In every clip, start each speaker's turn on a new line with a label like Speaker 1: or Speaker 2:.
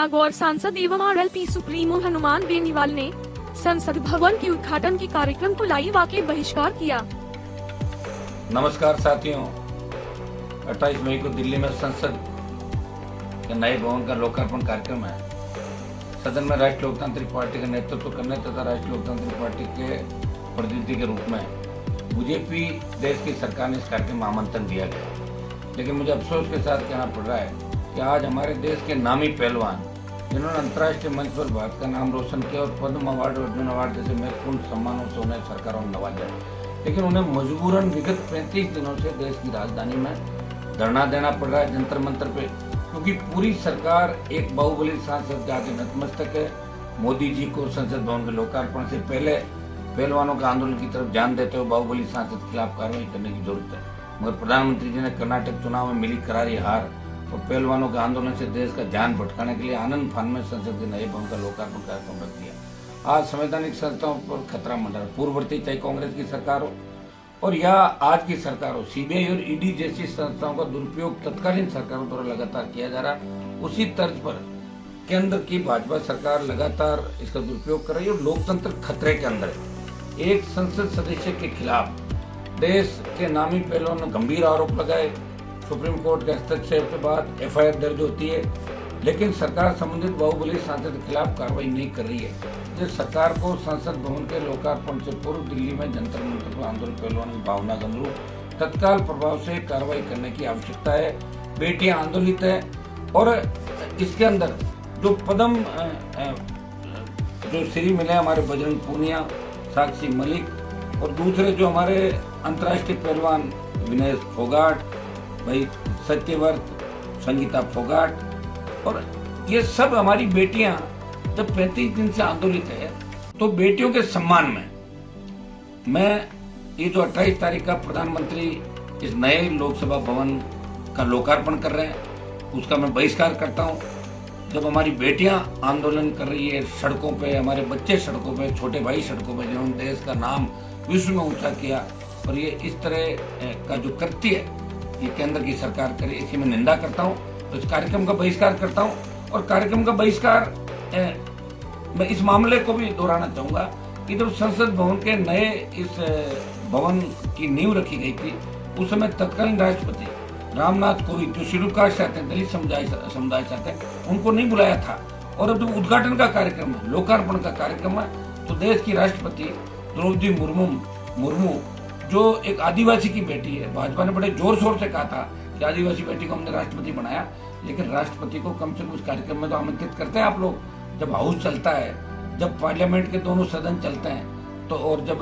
Speaker 1: नागौर सांसद एवं RLP supremo Hanuman Beniwal ने संसद भवन के उद्घाटन के कार्यक्रम को लाइव आके बहिष्कार किया।
Speaker 2: नमस्कार साथियों, 28 मई को दिल्ली में संसद के नए भवन का लोकार्पण कार्यक्रम है। सदन में राष्ट्रीय लोकतांत्रिक पार्टी का नेतृत्व करने तथा राष्ट्रीय लोकतांत्रिक पार्टी के प्रतिनिधि के रूप में मुझे भी देश की सरकार ने इस कार्यक्रम में आमंत्रण दिया गया, लेकिन मुझे अफसोस के साथ कहना पड़ रहा है कि आज हमारे देश के नामी पहलवान जिन्होंने अंतर्राष्ट्रीय मंच पर भारत का नाम रोशन किया और पद्म अवार्ड और अर्जुन अवार्ड जैसे महत्वपूर्ण सम्मानों से उन्हें सरकारों ने नवाजा, लेकिन उन्हें मजबूरन विगत 35 दिनों से देश की राजधानी में धरना देना पड़ रहा है जंतर मंतर पे, क्योंकि पूरी सरकार एक बाहुबली सांसद के आगे नतमस्तक है। मोदी जी को संसद भवन के लोकार्पण से पहले पहलवानों के आंदोलन की तरफ ध्यान देते हुए बाहुबली सांसद के खिलाफ कार्रवाई करने की जरूरत है, मगर प्रधानमंत्री जी ने कर्नाटक चुनाव में मिली करारी हार और पहलवानों के आंदोलन से देश का ध्यान भटकाने के लिए आनंद फान में संसद के नए भवन का लोकार्पण कार्यक्रम रख दिया। आज संवैधानिक संस्थाओं पर खतरा मंडरा, पूर्ववर्ती चाहे कांग्रेस की सरकार हो और या आज की सरकार हो, सीबीआई और ईडी जैसी संस्थाओं का दुरुपयोग तत्कालीन सरकारों द्वारा लगातार किया जा रहा है। उसी तर्ज पर केंद्र की भाजपा सरकार लगातार इसका दुरुपयोग कर रही है और लोकतंत्र खतरे के अंदर है। एक संसद सदस्य के खिलाफ देश के नामी पहलवानों ने गंभीर आरोप लगाए, सुप्रीम कोर्ट के हस्तक्षेप के बाद एफआईआर दर्ज होती है, लेकिन सरकार संबंधित बाहुबली सांसद के खिलाफ कार्रवाई नहीं कर रही है। जिस सरकार को संसद भवन के लोकार्पण से पूर्व दिल्ली में जंतर मंतर पर आंदोलन पहलवानों की भावना के अनुरूप तत्काल प्रभाव से कार्रवाई करने की आवश्यकता है। बेटियां आंदोलित है और इसके अंदर जो पद्म जो श्री मिले हमारे बजरंग पूनिया, साक्षी मलिक और दूसरे जो हमारे अंतर्राष्ट्रीय पहलवान विनेश फोगाट, भाई सत्यव्रत, संगीता फोगाट और ये सब हमारी बेटियां जब 35 दिन से आंदोलित है, तो बेटियों के सम्मान में मैं ये जो 28 तारीख का प्रधानमंत्री इस नए लोकसभा भवन का लोकार्पण कर रहे हैं उसका मैं बहिष्कार करता हूं। जब हमारी बेटियां आंदोलन कर रही है सड़कों पे, हमारे बच्चे सड़कों पे, छोटे भाई सड़कों पे, जिन्होंने देश का नाम विश्व में ऊंचा किया, और ये इस तरह का जो कृत्य है ये केंद्र की सरकार करे, इसकी मैं निंदा करता हूँ। तो इस कार्यक्रम का बहिष्कार करता हूँ और कार्यक्रम का बहिष्कार मैं इस मामले को भी दोहराना चाहूंगा कि जब संसद भवन के नए इस भवन की नींव रखी गई थी उस समय तत्कालीन राष्ट्रपति रामनाथ कोविंद जो शेड्यूल कास्ट चाहते हैं, दलित समुदाय चाहते हैं, उनको नहीं बुलाया था। और अब जब उद्घाटन का कार्यक्रम है, लोकार्पण का कार्यक्रम है, तो देश की राष्ट्रपति द्रौपदी मुर्मू जो एक आदिवासी की बेटी है, भाजपा ने बड़े जोर शोर से कहा था कि आदिवासी बेटी को हमने राष्ट्रपति बनाया, लेकिन राष्ट्रपति को कम से कम उस कार्यक्रम में तो आमंत्रित करते हैं आप लोग। जब हाउस चलता है, जब पार्लियामेंट के दोनों सदन चलते हैं, तो और जब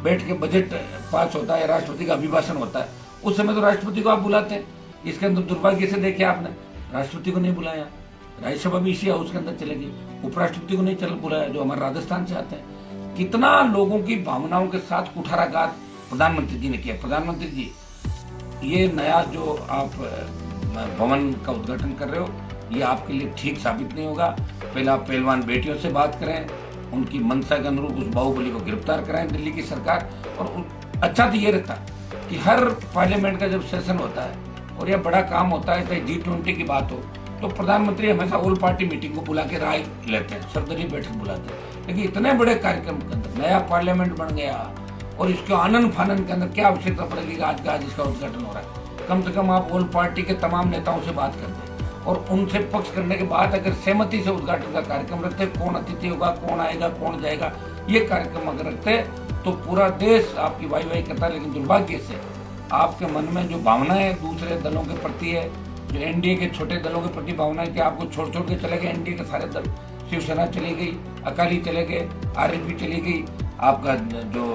Speaker 2: बैठ के बजट पास होता है, राष्ट्रपति का अभिभाषण होता है, उस समय तो राष्ट्रपति को आप बुलाते हैं। इसके अंदर दुर्भाग्य से देखिए आपने राष्ट्रपति को नहीं बुलाया, राज्यसभा भी इसी हाउस के अंदर चलेगी, उपराष्ट्रपति को नहीं बुलाया जो हमारे राजस्थान से आते हैं। कितना लोगों की भावनाओं के साथ कुठाराघात प्रधानमंत्री जी ने किया। प्रधानमंत्री जी, ये नया जो आप भवन का उद्घाटन कर रहे हो ये आपके लिए ठीक साबित नहीं होगा। पहले आप पहलवान बेटियों से बात करें, उनकी मंशा के अनुरूप उस बाहुबली को गिरफ्तार कराएं दिल्ली की सरकार। और अच्छा तो ये रहता कि हर पार्लियामेंट का जब सेशन होता है और यह बड़ा काम होता है, चाहे G20 की बात हो, तो प्रधानमंत्री हमेशा ऑल पार्टी मीटिंग को बुला के राय लेते हैं, सर्वदलीय बैठक बुलाते हैं। लेकिन इतने बड़े कार्यक्रम के अंदर नया पार्लियामेंट बन गया और इसके आनंद फानन के अंदर क्या आवश्यकता पड़ेगी कि आज इसका उद्घाटन हो रहा है। कम से कम आप ऑल पार्टी के तमाम नेताओं से बात कर दें और उनसे पक्ष करने के बाद अगर सहमति से उद्घाटन का कार्यक्रम रखते, कौन अतिथि होगा, कौन आएगा, कौन जाएगा, ये कार्यक्रम अगर रखते तो पूरा देश आपकी वाई करता। लेकिन दुर्भाग्य से आपके मन में जो भावना है दूसरे दलों के प्रति है, जो एनडीए के छोटे दलों के प्रति भावना है कि आपको छोड़ के चले गए एनडीए के सारे दल, शिवसेना चली गई, अकाली चले गए, आरएलपी चली गई, आपका जो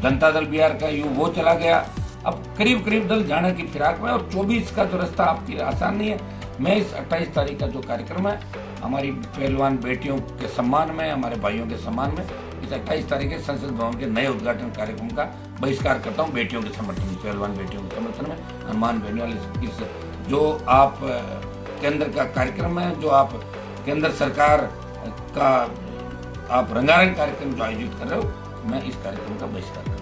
Speaker 2: जनता दल बिहार का वो चला गया। अब करीब दल जाने की फिराक में, और 24 का जो रास्ता आपके आसान नहीं है। मैं इस 28 तारीख का जो कार्यक्रम है हमारी पहलवान बेटियों के सम्मान में, हमारे भाइयों के सम्मान में, इस 28 तारीख के संसद भवन के नए उद्घाटन कार्यक्रम का बहिष्कार करता हूँ। बेटियों के समर्थन में, पहलवान बेटियों के समर्थन में हनुमान बेनीवाल इस जो आप केंद्र का कार्यक्रम है, जो आप केंद्र सरकार का आप रंगारंग कार्यक्रम जो आयोजित कर रहे हो, मैं इस कार्यक्रम का बहिष्कार